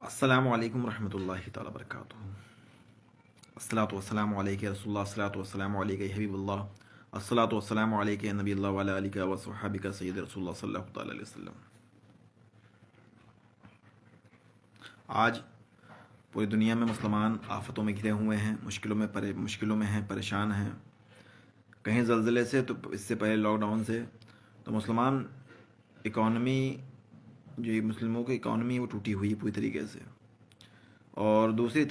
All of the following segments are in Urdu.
السلام علیکم ورحمۃ اللہ تعالیٰ وبرکاتہ۔ الصلاۃ والسلام علیک رسول اللہ، الصلاۃ والسلام علیک حبیب اللہ، الصلاۃ والسلام علیک نبی اللہ وعلی آلہ و صحابہ سید رسول اللہ صلی اللہ تعالیٰ علیہ وسلم۔ آج پوری دنیا میں مسلمان آفتوں میں گھرے ہوئے ہیں، مشکلوں میں ہیں، پریشان ہیں، کہیں زلزلے سے تو اس سے پہلے لاک ڈاؤن سے، تو مسلمان اکانومی جو مسلموں کی اکانومی وہ ٹوٹی ہوئی ہے پوری طریقے سے۔ اور دوسری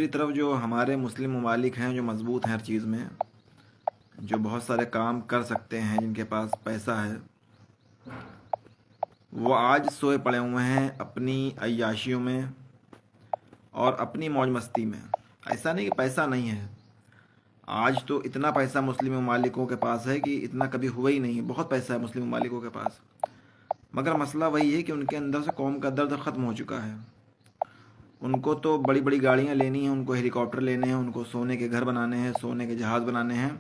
طرف جو ہمارے مسلم ممالک ہیں جو مضبوط ہیں ہر چیز میں، جو بہت سارے کام کر سکتے ہیں، جن کے پاس پیسہ ہے، وہ آج سوئے پڑے ہوئے ہیں اپنی عیاشیوں میں اور اپنی موج مستی میں۔ ایسا نہیں کہ پیسہ نہیں ہے، آج تو اتنا پیسہ مسلم ممالکوں کے پاس ہے کہ اتنا کبھی ہوا ہی نہیں، بہت پیسہ ہے مسلم ممالکوں کے پاس، مگر مسئلہ وہی ہے کہ ان کے اندر سے قوم کا درد ختم ہو چکا ہے۔ ان کو تو بڑی بڑی گاڑیاں لینی ہیں، ان کو ہیلی کاپٹر لینے ہیں، ان کو سونے کے گھر بنانے ہیں، سونے کے جہاز بنانے ہیں،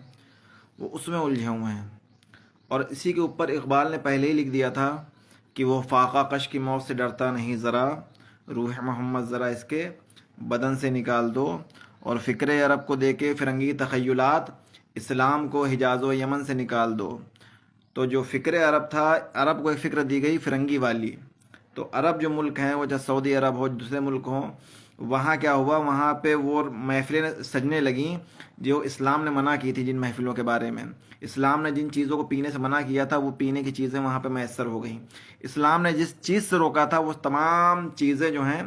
وہ اس میں الجھے ہوئے ہیں۔ اور اسی کے اوپر اقبال نے پہلے ہی لکھ دیا تھا کہ وہ فاقہ کش کی موت سے ڈرتا نہیں ذرا، روح محمد ذرا اس کے بدن سے نکال دو، اور فکر عرب کو دے کے فرنگی تخیلات اسلام کو حجاز و یمن سے نکال دو۔ تو جو فکر عرب تھا، عرب کو ایک فکر دی گئی فرنگی والی، تو عرب جو ملک ہیں، وہ چاہے سعودی عرب ہو، دوسرے ملک ہوں، وہاں کیا ہوا، وہاں پہ وہ محفلیں سجنے لگیں جو اسلام نے منع کی تھی، جن محفلوں کے بارے میں اسلام نے جن چیزوں کو پینے سے منع کیا تھا، وہ پینے کی چیزیں وہاں پہ میسر ہو گئیں۔ اسلام نے جس چیز سے روکا تھا، وہ تمام چیزیں جو ہیں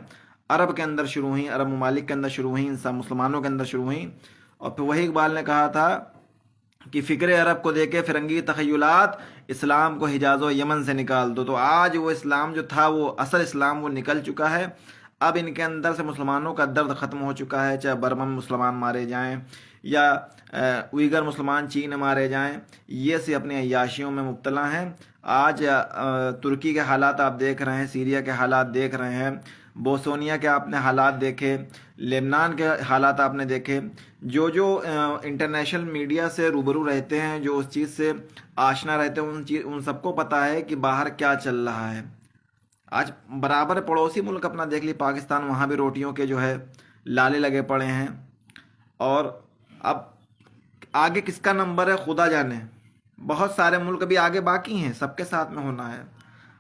عرب کے اندر شروع ہوئیں، عرب ممالک کے اندر شروع ہوئیں، انسان مسلمانوں کے اندر شروع ہوئیں۔ اور پھر وہی اقبال نے کہا تھا کہ فکر عرب کو دے کے فرنگی تخیلات اسلام کو حجاز و یمن سے نکال دو۔ تو آج وہ اسلام جو تھا، وہ اصل اسلام وہ نکل چکا ہے۔ اب ان کے اندر سے مسلمانوں کا درد ختم ہو چکا ہے، چاہے برما میں مسلمان مارے جائیں یا اوئیگر مسلمان چین میں مارے جائیں، یہ سے اپنی عیاشیوں میں مبتلا ہیں۔ آج ترکی کے حالات آپ دیکھ رہے ہیں، سیریا کے حالات دیکھ رہے ہیں، بوسنیا کے آپ نے حالات دیکھے، لبنان کے حالات آپ نے دیکھے۔ جو انٹرنیشنل میڈیا سے روبرو رہتے ہیں، جو اس چیز سے آشنا رہتے ہیں، ان سب کو پتہ ہے کہ باہر کیا چل رہا ہے۔ آج برابر پڑوسی ملک اپنا دیکھ لی پاکستان، وہاں بھی روٹیوں کے جو ہے لالے لگے پڑے ہیں، اور اب آگے کس کا نمبر ہے خدا جانے۔ بہت سارے ملک بھی آگے باقی ہیں، سب کے ساتھ میں ہونا ہے،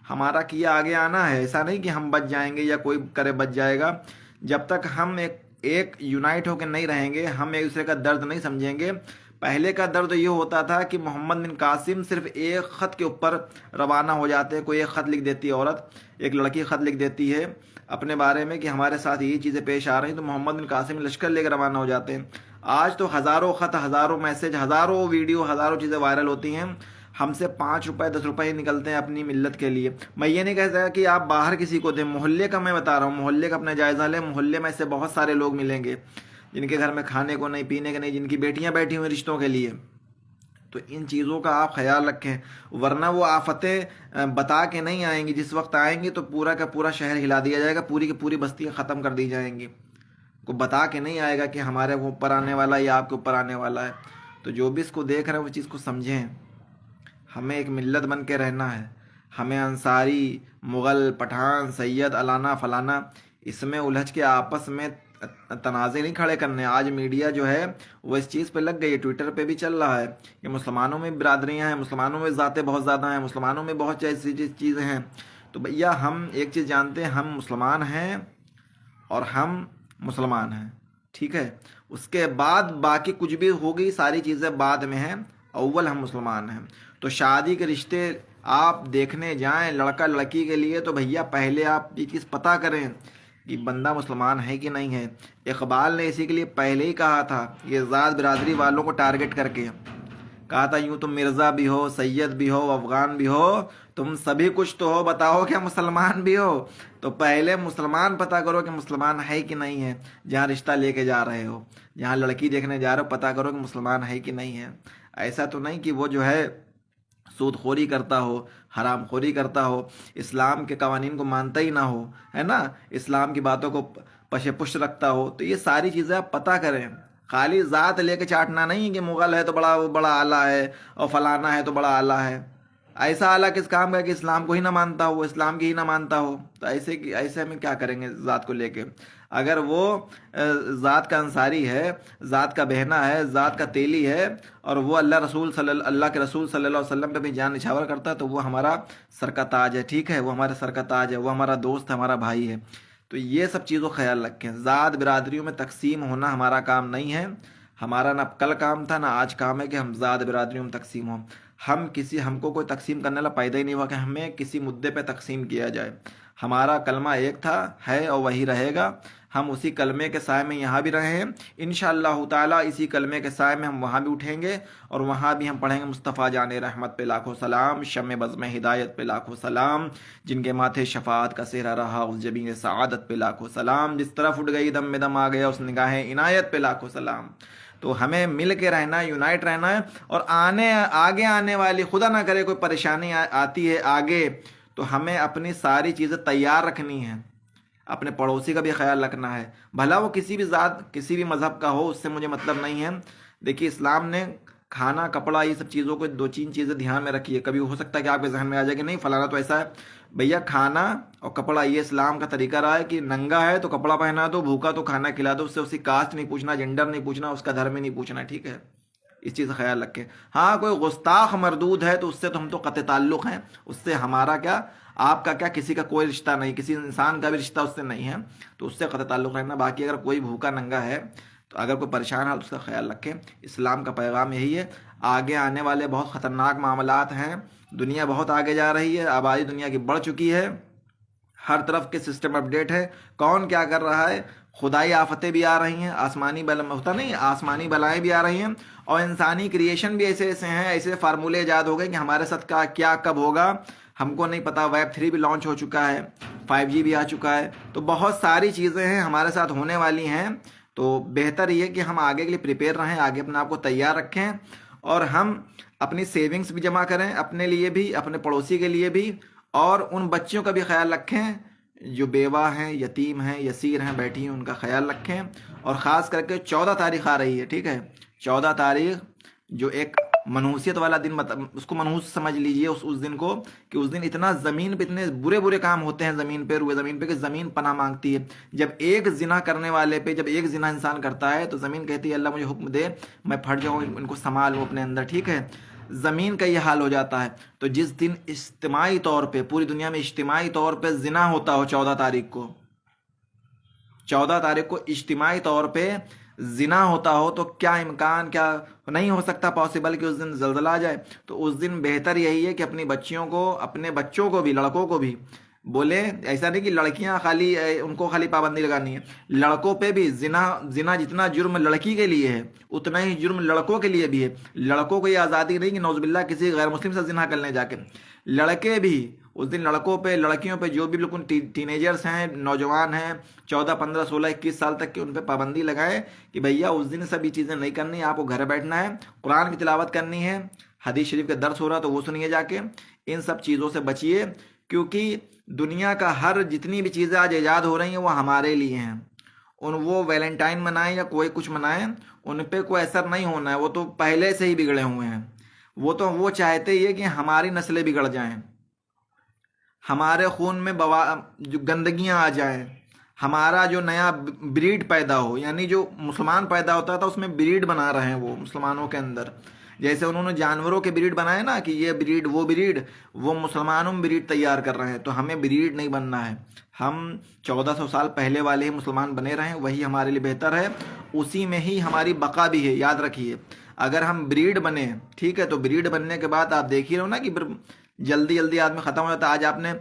ہمارا کیا آگے آنا ہے۔ ایسا نہیں کہ ہم بچ جائیں گے یا کوئی کرے بچ جائے گا، جب تک ہم ایک یونائٹ ہو کے نہیں رہیں گے، ہم ایک دوسرے کا درد نہیں سمجھیں گے۔ پہلے کا درد یہ ہوتا تھا کہ محمد بن قاسم صرف ایک خط کے اوپر روانہ ہو جاتے، کوئی ایک خط لکھ دیتی عورت، ایک لڑکی خط لکھ دیتی ہے اپنے بارے میں کہ ہمارے ساتھ یہ چیزیں پیش آ رہی ہیں، تو محمد بن قاسم لشکر لے کے روانہ ہو جاتے ہیں۔ آج تو ہزاروں خط، ہزاروں میسج، ہزاروں ویڈیو، ہزاروں چیزیں وائرل ہوتی ہیں، ہم سے 5 روپے 10 روپے ہی نکلتے ہیں اپنی ملت کے لیے۔ میں یہ نہیں کہتا کہ آپ باہر کسی کو دیں، محلے کا میں بتا رہا ہوں، محلے کا اپنا جائزہ لیں۔ محلے میں سے بہت سارے لوگ ملیں گے جن کے گھر میں کھانے کو نہیں، پینے کے نہیں، جن کی بیٹیاں بیٹھی ہوئی رشتوں کے لیے۔ تو ان چیزوں کا آپ خیال رکھیں، ورنہ وہ آفتیں بتا کے نہیں آئیں گی، جس وقت آئیں گی تو پورا کا پورا شہر ہلا دیا جائے گا، پوری کی پوری بستیاں ختم کر دی جائیں گی۔ کو بتا کے نہیں آئے گا کہ ہمارے اوپر آنے والا ہے یا آپ کے اوپر آنے والا ہے۔ تو جو بھی اس کو دیکھ رہے ہیں وہ چیز کو سمجھیں، ہمیں ایک ملت بن کے رہنا ہے۔ ہمیں انصاری، مغل، پٹھان، سید، الانا، فلانا، اس میں الجھ کے آپس میں تنازع نہیں کھڑے کرنے۔ آج میڈیا جو ہے وہ اس چیز پہ لگ گئی ہے، ٹویٹر پہ بھی چل رہا ہے کہ مسلمانوں میں برادریاں ہیں، مسلمانوں میں ذاتیں بہت زیادہ ہیں، مسلمانوں میں بہت ایسی چیزیں ہیں۔ تو بھیا ہم ایک چیز جانتے ہیں، ہم مسلمان ہیں اور ہم مسلمان ہیں، ٹھیک ہے؟ اس کے بعد باقی کچھ بھی ہوگی، ساری چیزیں بعد میں ہیں، اول ہم مسلمان ہیں۔ تو شادی کے رشتے آپ دیکھنے جائیں لڑکا لڑکی کے لیے، تو بھیا پہلے آپ یہ چیز پتہ کریں کہ بندہ مسلمان ہے کہ نہیں ہے۔ اقبال نے اسی کے لیے پہلے ہی کہا تھا، یہ ذات برادری والوں کو ٹارگٹ کر کے کہا تھا، یوں تم مرزا بھی ہو، سید بھی ہو، افغان بھی ہو، تم سبھی کچھ تو ہو، بتاؤ کیا مسلمان بھی ہو؟ تو پہلے مسلمان پتہ کرو کہ مسلمان ہے کہ نہیں ہے۔ جہاں رشتہ لے کے جا رہے ہو، جہاں لڑکی دیکھنے جا رہے ہو، پتہ کرو کہ مسلمان ہے کہ نہیں ہے۔ ایسا تو نہیں کہ وہ جو ہے سود خوری کرتا ہو، حرام خوری کرتا ہو، اسلام کے قوانین کو مانتا ہی نہ ہو، ہے نا، اسلام کی باتوں کو پش پش رکھتا ہو۔ تو یہ ساری چیزیں آپ پتہ کریں، خالی ذات لے کے چاٹنا نہیں کہ مغل ہے تو بڑا اعلیٰ ہے اور فلانا ہے تو بڑا اعلیٰ ہے۔ ایسا اعلیٰ کس کام کا ہے کہ اسلام کو ہی نہ مانتا ہو، وہ اسلام کی ہی نہ مانتا ہو، تو ایسے ہمیں کیا کریں گے ذات کو لے کے؟ اگر وہ ذات کا انصاری ہے، ذات کا بہنا ہے، ذات کا تیلی ہے، اور وہ اللہ کے رسول صلی اللہ علیہ وسلم پہ بھی جان نچھاور کرتا ہے، تو وہ ہمارا سر کا تاج ہے، ٹھیک ہے، وہ ہمارے سر کا تاج ہے، وہ ہمارا دوست ہے، ہمارا بھائی ہے۔ تو یہ سب چیزوں کا خیال رکھیں، ذات برادریوں میں تقسیم ہونا ہمارا کام نہیں ہے۔ ہمارا نہ کل کام تھا نہ آج کام ہے کہ ہم ذات برادریوں میں تقسیم ہوں۔ ہم کو کوئی تقسیم کرنے والا پیدا ہی نہیں ہوا کہ ہمیں کسی مدعے پہ تقسیم کیا جائے۔ ہمارا کلمہ ایک تھا، ہے اور وہی رہے گا۔ ہم اسی کلمے کے سائے میں یہاں بھی رہے ہیں، انشاءاللہ تعالی اسی کلمے کے سائے میں ہم وہاں بھی اٹھیں گے، اور وہاں بھی ہم پڑھیں گے مصطفیٰ جان رحمت پہ لاکھوں سلام، شمع بزم ہدایت پہ لاکھوں سلام، جن کے ماتھے شفاعت کا سہرا رہا اس جبین سعادت پہ لاکھوں سلام، جس طرف اٹھ گئی دم میں دم آ گیا اس نگاہ عنایت پہ لاکھوں سلام۔ تو ہمیں مل کے رہنا ہے، یونائٹ رہنا ہے، اور آگے آنے والی، خدا نہ کرے کوئی پریشانی آتی ہے آگے، تو ہمیں اپنی ساری چیزیں تیار رکھنی ہیں۔ اپنے پڑوسی کا بھی خیال رکھنا ہے، بھلا وہ کسی بھی ذات کسی بھی مذہب کا ہو، اس سے مجھے مطلب نہیں ہے۔ دیکھیے اسلام نے کھانا کپڑا یہ سب چیزوں کو دو تین چیزیں دھیان میں رکھی ہے۔ کبھی ہو سکتا ہے کہ آپ کے ذہن میں آ جائے کہ نہیں فلانا تو ایسا ہے، بھیا کھانا اور کپڑا یہ اسلام کا طریقہ رہا ہے کہ ننگا ہے تو کپڑا پہنا دو، بھوکا تو کھانا کھلا دو، اس سے اسی کاسٹ نہیں پوچھنا، جینڈر نہیں پوچھنا، اس کا دھرم نہیں پوچھنا، ٹھیک ہے؟ اس چیز کا خیال رکھیں۔ ہاں کوئی گستاخ مردود ہے تو اس سے تو ہم تو قطع تعلق ہیں، اس سے ہمارا کیا، آپ کا کیا، کسی کا کوئی رشتہ نہیں، کسی انسان کا بھی رشتہ اس سے نہیں ہے، تو اس سے قطع تعلق رکھنا۔ باقی اگر کوئی بھوکا ننگا ہے تو اگر کوئی پریشان ہے تو اس کا خیال رکھیں۔ اسلام کا پیغام یہی ہے۔ آگے آنے والے بہت خطرناک معاملات ہیں، دنیا بہت آگے جا رہی ہے، آبادی دنیا کی بڑھ چکی ہے، ہر طرف کے سسٹم اپڈیٹ ہے، کون کیا کر رہا ہے، خدائی آفتیں بھی آ رہی ہیں، آسمانی بلائیں بھی آ رہی ہیں، اور انسانی کریشن بھی ایسے ایسے ہیں، ایسے فارمولے ایجاد ہو گئے کہ ہمارے ساتھ کیا کب ہوگا ہم کو نہیں پتا۔ ویب 3 بھی لانچ ہو چکا ہے، 5G بھی آ چکا ہے، تو بہت ساری چیزیں ہیں ہمارے ساتھ ہونے والی ہیں۔ تو بہتر یہ کہ ہم آگے کے لیے پریپیئر رہیں، آگے اپنے آپ کو تیار رکھیں، اور ہم اپنی سیونگز بھی جمع کریں، اپنے لیے بھی، اپنے پڑوسی کے لیے بھی، اور ان بچیوں کا بھی خیال رکھیں جو بیوہ ہیں، یتیم ہیں، یسیر ہیں، بیٹھی ہیں، ان کا خیال رکھیں۔ اور خاص کر کے 14 تاریخ آ رہی ہے، ٹھیک ہے، 14 تاریخ جو ایک منحوسیت والا دن، اس کو منحوس سمجھ لیجئے اس دن کو، کہ اس دن اتنا زمین پہ اتنے برے برے کام ہوتے ہیں زمین پہ، روئے زمین پہ، کہ زمین پناہ مانگتی ہے۔ جب ایک زنا کرنے والے پہ، جب ایک زنا انسان کرتا ہے تو زمین کہتی ہے اللہ مجھے حکم دے میں پھٹ جاؤں، ان کو سنبھال لوں اپنے اندر، ٹھیک ہے؟ زمین کا یہ حال ہو جاتا ہے۔ تو جس دن اجتماعی طور پہ پوری دنیا میں اجتماعی طور پہ زنا ہوتا ہو، 14 تاریخ کو، 14 تاریخ کو اجتماعی طور پہ زنا ہوتا ہو، تو کیا امکان، کیا نہیں ہو سکتا پاسبل کہ اس دن زلزلہ آ جائے؟ تو اس دن بہتر یہی ہے کہ اپنی بچیوں کو، اپنے بچوں کو بھی، لڑکوں کو بھی بولے، ایسا نہیں کہ لڑکیاں خالی ان کو خالی پابندی لگانی ہے، لڑکوں پہ بھی زنا جتنا جرم لڑکی کے لیے ہے اتنا ہی جرم لڑکوں کے لیے بھی ہے۔ لڑکوں کو یہ آزادی نہیں کہ نعوذ باللہ کسی غیر مسلم سے زنا کر لیں جا کے، لڑکے بھی اس دن لڑکوں پہ، لڑکیوں پہ، جو بھی بالکل ٹینیجرز ہیں، نوجوان ہیں، 14 15 16 21 سال تک کی، ان پہ پابندی لگائیں کہ بھیا اس دن سب یہ چیزیں نہیں کرنی، آپ کو گھر بیٹھنا ہے، قرآن کی تلاوت کرنی ہے، حدیث شریف کا درس ہو رہا تو وہ سنیے جا کے، ان سب چیزوں سے بچیے، کیونکہ دنیا کا جتنی بھی چیزیں آج ایجاد ہو رہی ہیں وہ ہمارے لیے ہیں۔ وہ ویلنٹائن منائیں یا کوئی کچھ منائیں، ان پہ کوئی اثر نہیں ہونا ہے، وہ تو پہلے سے ہی بگڑے ہوئے ہیں۔ وہ چاہتے ہی ہے کہ ہماری نسلیں بگڑ جائیں، ہمارے خون میں جو گندگیاں آ جائیں، ہمارا جو نیا بریڈ پیدا ہو، یعنی جو مسلمان پیدا ہوتا تھا اس میں بریڈ بنا رہے ہیں وہ مسلمانوں کے اندر، جیسے انہوں نے جانوروں کے بریڈ بنائے نا کہ یہ بریڈ وہ بریڈ، وہ مسلمانوں میں بریڈ تیار کر رہے ہیں۔ تو ہمیں بریڈ نہیں بننا ہے، ہم 1400 سال پہلے والے ہی مسلمان بنے رہیں، وہی ہمارے لیے بہتر ہے، اسی میں ہی ہماری بقا بھی ہے۔ یاد رکھیے اگر ہم بریڈ بنے، ٹھیک ہے، تو بریڈ بننے کے بعد آپ دیکھ ہی رہو نا کہ جلدی جلدی آدمی ختم ہو جاتا ہے۔ آج آپ نے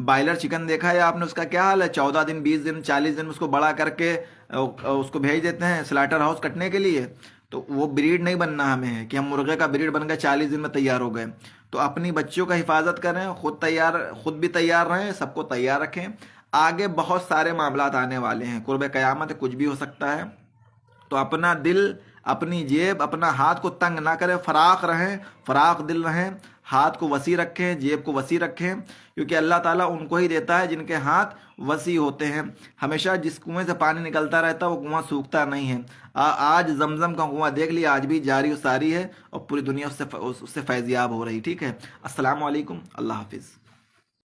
بائلر چکن دیکھا ہے آپ نے، اس کا کیا حال ہے، 14 دن 20 دن 40 دن اس کو بڑا کر کے اس کو بھیج دیتے ہیں سلاٹر ہاؤس کٹنے کے لیے۔ تو وہ بریڈ نہیں بننا ہمیں ہے کہ ہم مرغے کا بریڈ بن گئے 40 دن میں تیار ہو گئے۔ تو اپنی بچیوں کا حفاظت کریں، خود بھی تیار رہیں، سب کو تیار رکھیں۔ آگے بہت سارے معاملات آنے والے ہیں، قرب قیامت ہے، کچھ بھی ہو سکتا ہے۔ تو اپنا دل، اپنی جیب، اپنا ہاتھ کو تنگ نہ کریں، فراخ رہیں، فراخ دل رہیں، ہاتھ کو وسیع رکھیں، جیب کو وسیع رکھیں، کیونکہ اللہ تعالیٰ ان کو ہی دیتا ہے جن کے ہاتھ وسیع ہوتے ہیں۔ ہمیشہ جس کنویں سے پانی نکلتا رہتا ہے وہ کنواں سوکھتا نہیں ہے۔ آج زمزم کا کنواں دیکھ لیا، آج بھی جاری و ساری ہے اور پوری دنیا اس سے فیضیاب ہو رہی۔ ٹھیک ہے، السلام علیکم، اللہ حافظ۔